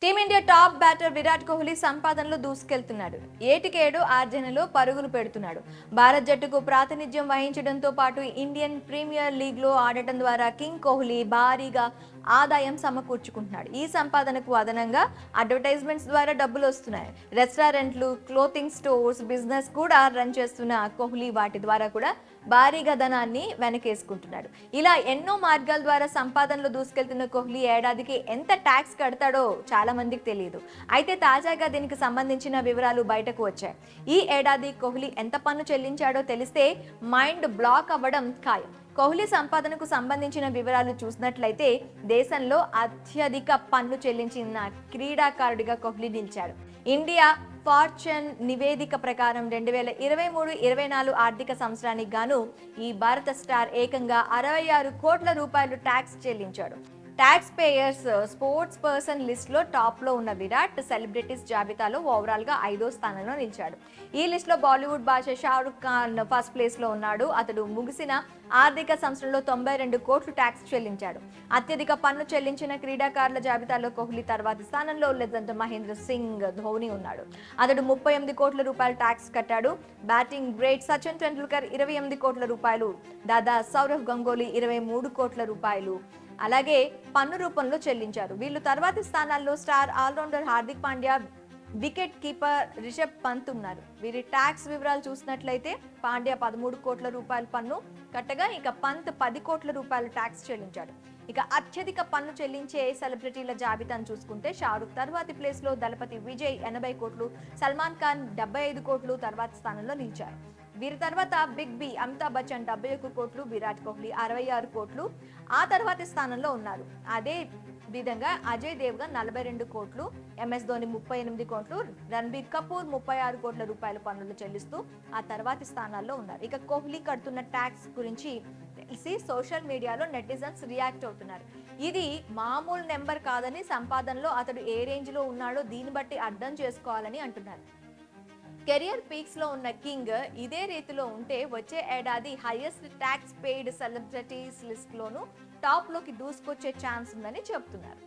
Team India top batter Virat Kohli సంపాదనలో దూసుకెళ్తున్నాడు. ఏటికేడు ఆర్జనలో పరుగులు పెడుతున్నాడు. భారత్ జట్టుకు ప్రాతినిధ్యం వహించడంతో పాటు ఇండియన్ ప్రీమియర్ లీగ్లో ఆడటం ద్వారా కింగ్ కోహ్లీ భారీగా ఆదాయం సమకూర్చుకుంటున్నాడు. ఈ సంపాదనకు అదనంగా అడ్వర్టైజ్మెంట్స్ ద్వారా డబ్బులు వస్తున్నాయి. రెస్టారెంట్లు, క్లోతింగ్ స్టోర్స్ బిజినెస్ కూడా రన్ చేస్తున్న కోహ్లీ వాటి ద్వారా కూడా భారీగా ధనాన్ని వెనకేసుకుంటున్నాడు. ఇలా ఎన్నో మార్గాల ద్వారా సంపాదనలో దూసుకెళ్తున్న కోహ్లీ ఏడాదికి ఎంత ట్యాక్స్ కడతాడో చాలా మందికి తెలియదు. అయితే తాజాగా దీనికి సంబంధించిన వివరాలు బయటకు వచ్చాయి. ఈ ఏడాది కోహ్లీ ఎంత పన్ను చెల్లించాడో తెలిస్తే మైండ్ బ్లాక్ అవ్వడం ఖాయం. కోహ్లీ సంపాదనకు సంబంధించిన వివరాలు చూసినట్లయితే దేశంలో అత్యధిక పన్ను చెల్లించిన క్రీడాకారుడిగా కోహ్లీ నిలిచాడు. ఇండియా ఫార్చ్యూన్ నివేదిక ప్రకారం 2023-24 ఆర్థిక సంవత్సరానికి గాను ఈ భారత స్టార్ ఏకంగా 66 కోట్ల రూపాయలు ట్యాక్స్ చెల్లించాడు. ట్యాక్స్ పేయర్స్ స్పోర్ట్స్ పర్సన్ లిస్ట్లో టాప్లో ఉన్న విరాట్ సెలబ్రిటీస్ జాబితాలో ఓవరాల్గా 5వ స్థానంలో నిలిచాడు. ఈ లిస్ట్లో బాలీవుడ్ బాద్షా షారుఖ్ ఖాన్ ఫస్ట్ ప్లేస్లో ఉన్నాడు. అతడు ముగిసిన ఆర్థిక సంవత్సరంలో 92 కోట్లు ట్యాక్స్ చెల్లించాడు. అత్యధిక పన్ను చెల్లించిన క్రీడాకారుల జాబితాలో కోహ్లీ తర్వాతి స్థానంలో లెజెండ్ మహేంద్ర సింగ్ ధోని ఉన్నాడు. అతడు 38 కోట్ల రూపాయలు ట్యాక్స్ కట్టాడు. బ్యాటింగ్ గ్రేట్ సచిన్ టెండూల్కర్ 28 కోట్ల రూపాయలు, దాదా సౌరవ్ గంగోలీ 23 కోట్ల రూపాయలు అలాగే పన్ను రూపంలో చెల్లించారు. వీళ్ళు తర్వాతి స్థానాల్లో star allrounder Hardik Pandya, wicket keeper Rishabh Pant ఉన్నారు. వీరి ట్యాక్స్ వివరాలు చూసినట్లయితే పాండ్యా 13 కోట్ల రూపాయల పన్ను కట్టగా ఇక పంత్ 10 కోట్ల రూపాయల ట్యాక్స్ చెల్లించాడు. ఇక అత్యధిక పన్ను చెల్లించే సెలబ్రిటీల జాబితాను చూసుకుంటే షారుఖ్ తర్వాతి ప్లేస్లో, దళపతి విజయ్ 80 కోట్లు, సల్మాన్ ఖాన్ 75 కోట్లు తర్వాతి స్థానంలో నిలిచారు. వీరి తర్వాత బిగ్ బి అమితాబ్ బచ్చన్ 71 కోట్లు, విరాట్ కోహ్లీ 66 కోట్లు ఆ తర్వాతి స్థానంలో ఉన్నారు. అదే విధంగా అజయ్ దేవ్గన్ 42 కోట్లు, ఎంఎస్ ధోని 38 కోట్లు, రణబీర్ కపూర్ 36 కోట్ల రూపాయల పన్నులు చెల్లిస్తూ ఆ తర్వాతి స్థానాల్లో ఉన్నారు. ఇక కోహ్లీ కడుతున్న ట్యాక్స్ గురించి తెలిసి సోషల్ మీడియాలో నెటిజన్స్ రియాక్ట్ అవుతున్నారు. ఇది మామూలు నెంబర్ కాదని, సంపాదనలో అతడు ఏ రేంజ్ లో ఉన్నాడో దీన్ని బట్టి అర్థం చేసుకోవాలని అంటున్నారు. కెరియర్ పీక్స్ లో ఉన్న కింగ్ ఇదే రీతిలో ఉంటే వచ్చే ఏడాది highest tax paid celebrities list లోను టాప్ లోకి దూసుకొచ్చే ఛాన్స్ ఉందని చెబుతున్నారు.